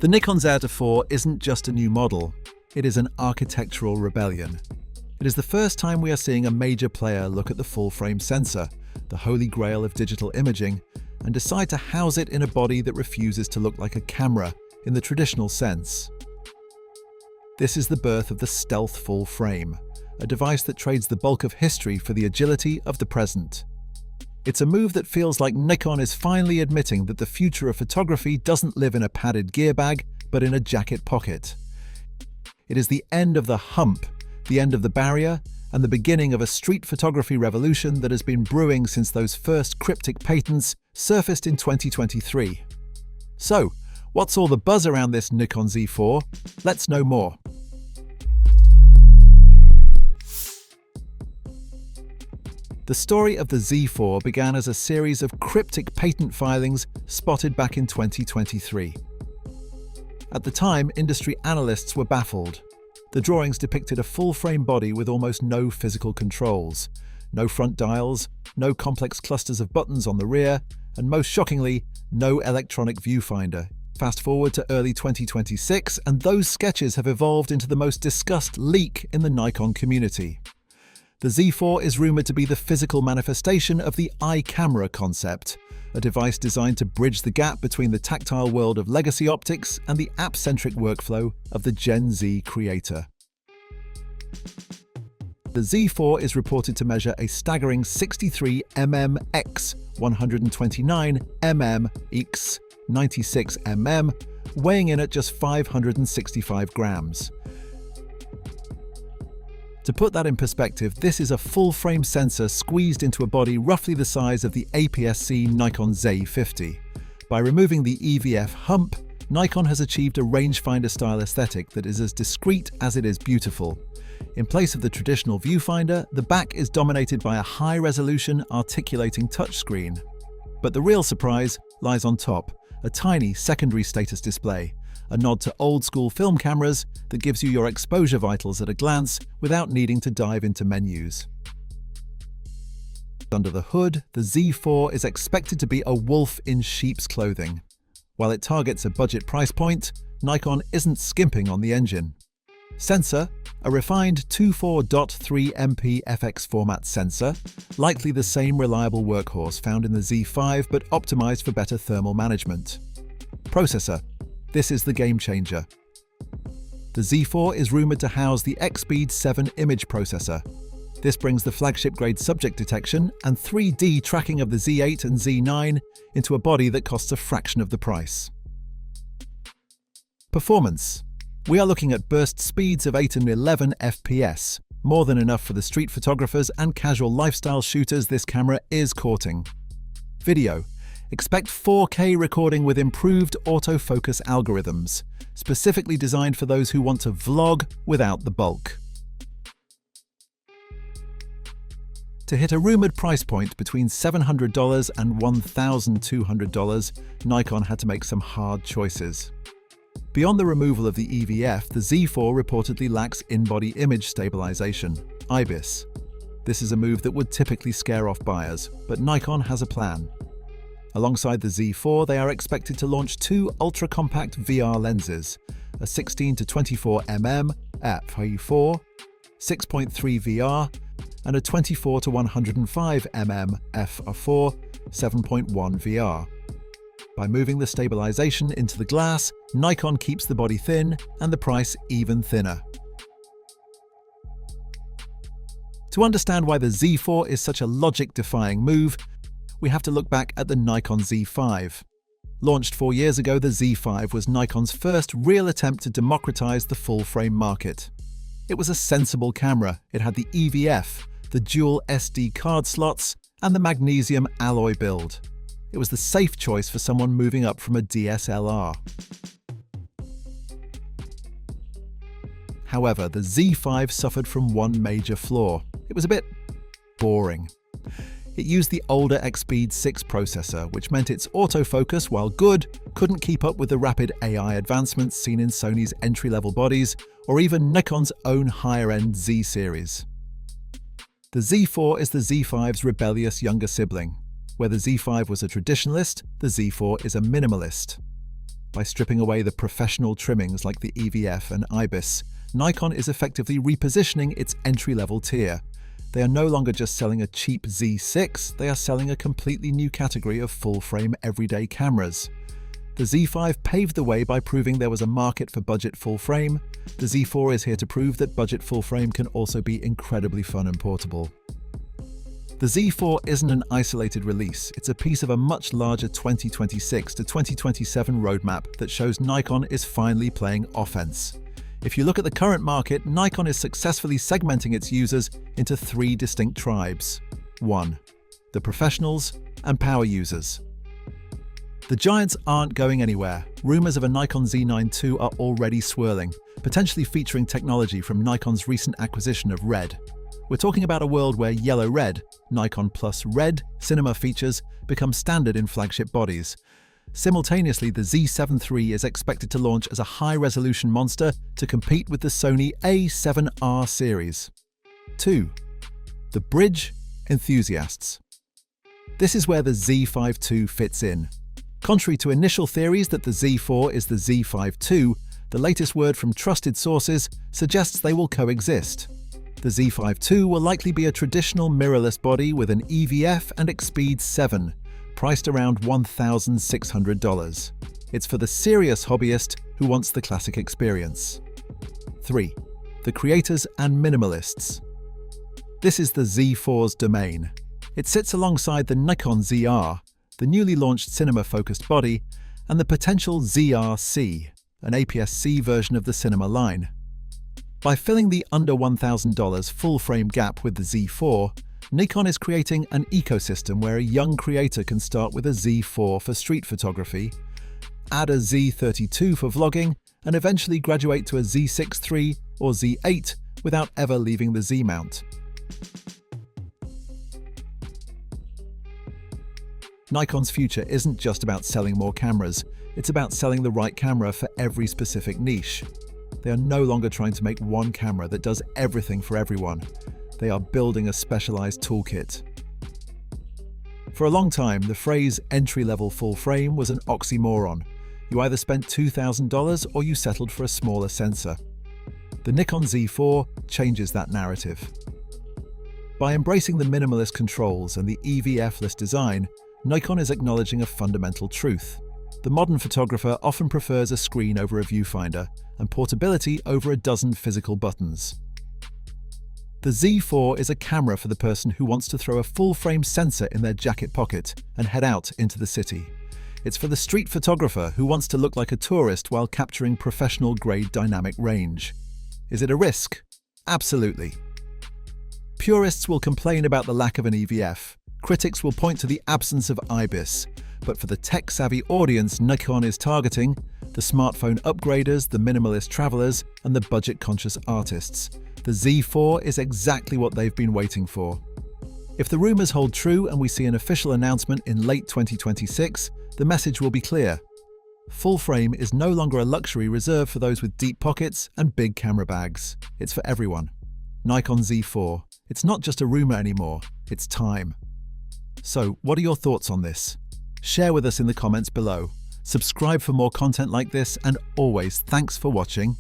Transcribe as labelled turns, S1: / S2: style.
S1: The Nikon Z4 isn't just a new model, it is an architectural rebellion. It is the first time we are seeing a major player look at the full-frame sensor, the holy grail of digital imaging, and decide to house it in a body that refuses to look like a camera in the traditional sense. This is the birth of the stealth full frame, a device that trades the bulk of history for the agility of the present. It's a move that feels like Nikon is finally admitting that the future of photography doesn't live in a padded gear bag, but in a jacket pocket. It is the end of the hump, the end of the barrier, and the beginning of a street photography revolution that has been brewing since those first cryptic patents surfaced in 2023. So, what's all the buzz around this Nikon Z4? Let's know more. The story of the Z4 began as a series of cryptic patent filings spotted back in 2023. At the time, industry analysts were baffled. The drawings depicted a full-frame body with almost no physical controls, no front dials, no complex clusters of buttons on the rear, and most shockingly, no electronic viewfinder. Fast forward to early 2026, and those sketches have evolved into the most discussed leak in the Nikon community. The Z4 is rumored to be the physical manifestation of the iCamera concept, a device designed to bridge the gap between the tactile world of legacy optics and the app-centric workflow of the Gen Z creator. The Z4 is reported to measure a staggering 63 mm x 129 mm x 96 mm, weighing in at just 565 grams. To put that in perspective, this is a full-frame sensor squeezed into a body roughly the size of the APS-C Nikon Z50. By removing the EVF hump, Nikon has achieved a rangefinder-style aesthetic that is as discreet as it is beautiful. In place of the traditional viewfinder, the back is dominated by a high-resolution, articulating touchscreen. But the real surprise lies on top, a tiny secondary status display, a nod to old-school film cameras that gives you your exposure vitals at a glance without needing to dive into menus. Under the hood, the Z4 is expected to be a wolf in sheep's clothing. While it targets a budget price point, Nikon isn't skimping on the engine. Sensor, a refined 24.3 MP FX format sensor, likely the same reliable workhorse found in the Z5 but optimized for better thermal management. Processor, this is the game changer. The Z4 is rumored to house the X-Speed 7 image processor. This brings the flagship-grade subject detection and 3D tracking of the Z8 and Z9 into a body that costs a fraction of the price. Performance. We are looking at burst speeds of 8 and 11 FPS, more than enough for the street photographers and casual lifestyle shooters this camera is courting. Video. Expect 4K recording with improved autofocus algorithms, specifically designed for those who want to vlog without the bulk. To hit a rumored price point between $700 and $1,200, Nikon had to make some hard choices. Beyond the removal of the EVF, the Z4 reportedly lacks in-body image stabilization, IBIS. This is a move that would typically scare off buyers, but Nikon has a plan. Alongside the Z4, they are expected to launch two ultra-compact VR lenses, a 16 to 24 mm f4, 6.3 VR, and a 24 to 105 mm f4, 7.1 VR. By moving the stabilization into the glass, Nikon keeps the body thin and the price even thinner. To understand why the Z4 is such a logic-defying move, we have to look back at the Nikon Z5. Launched 4 years ago, the Z5 was Nikon's first real attempt to democratize the full-frame market. It was a sensible camera. It had the EVF, the dual SD card slots, and the magnesium alloy build. It was the safe choice for someone moving up from a DSLR. However, the Z5 suffered from one major flaw. It was a bit boring. It used the older X-Speed 6 processor, which meant its autofocus, while good, couldn't keep up with the rapid AI advancements seen in Sony's entry-level bodies, or even Nikon's own higher-end Z series. The Z4 is the Z5's rebellious younger sibling. Where the Z5 was a traditionalist, the Z4 is a minimalist. By stripping away the professional trimmings like the EVF and IBIS, Nikon is effectively repositioning its entry-level tier. They are no longer just selling a cheap Z6, they are selling a completely new category of full-frame everyday cameras. The Z5 paved the way by proving there was a market for budget full-frame. The Z4 is here to prove that budget full-frame can also be incredibly fun and portable. The Z4 isn't an isolated release, it's a piece of a much larger 2026 to 2027 roadmap that shows Nikon is finally playing offense. If you look at the current market, Nikon is successfully segmenting its users into three distinct tribes. 1. The professionals and power users. The giants aren't going anywhere. Rumors of a Nikon Z9 II are already swirling, potentially featuring technology from Nikon's recent acquisition of RED. We're talking about a world where yellow-red, Nikon plus RED cinema features become standard in flagship bodies. Simultaneously, the Z7 III is expected to launch as a high-resolution monster to compete with the Sony A7R series. 2. The bridge enthusiasts. This is where the Z5 II fits in. Contrary to initial theories that the Z4 is the Z5 II, the latest word from trusted sources suggests they will coexist. The Z5 II will likely be a traditional mirrorless body with an EVF and Expeed 7, priced around $1,600. It's for the serious hobbyist who wants the classic experience. 3. The creators and minimalists. This is the Z4's domain. It sits alongside the Nikon ZR, the newly launched cinema-focused body, and the potential ZR-C, an APS-C version of the cinema line. By filling the under $1,000 full-frame gap with the Z4, Nikon is creating an ecosystem where a young creator can start with a Z4 for street photography, add a Z32 for vlogging, and eventually graduate to a Z6 III or Z8 without ever leaving the Z mount. Nikon's future isn't just about selling more cameras, it's about selling the right camera for every specific niche. They are no longer trying to make one camera that does everything for everyone. They are building a specialized toolkit. For a long time, the phrase entry-level full-frame was an oxymoron. You either spent $2,000 or you settled for a smaller sensor. The Nikon Z4 changes that narrative. By embracing the minimalist controls and the EVF-less design, Nikon is acknowledging a fundamental truth. The modern photographer often prefers a screen over a viewfinder and portability over a dozen physical buttons. The Z4 is a camera for the person who wants to throw a full-frame sensor in their jacket pocket and head out into the city. It's for the street photographer who wants to look like a tourist while capturing professional-grade dynamic range. Is it a risk? Absolutely. Purists will complain about the lack of an EVF. Critics will point to the absence of IBIS. But for the tech-savvy audience Nikon is targeting, the smartphone upgraders, the minimalist travelers, and the budget-conscious artists, the Z4 is exactly what they've been waiting for. If the rumors hold true and we see an official announcement in late 2026, the message will be clear. Full frame is no longer a luxury reserved for those with deep pockets and big camera bags. It's for everyone. Nikon Z4. It's not just a rumor anymore, it's time. So, what are your thoughts on this? Share with us in the comments below. Subscribe for more content like this, and always thanks for watching.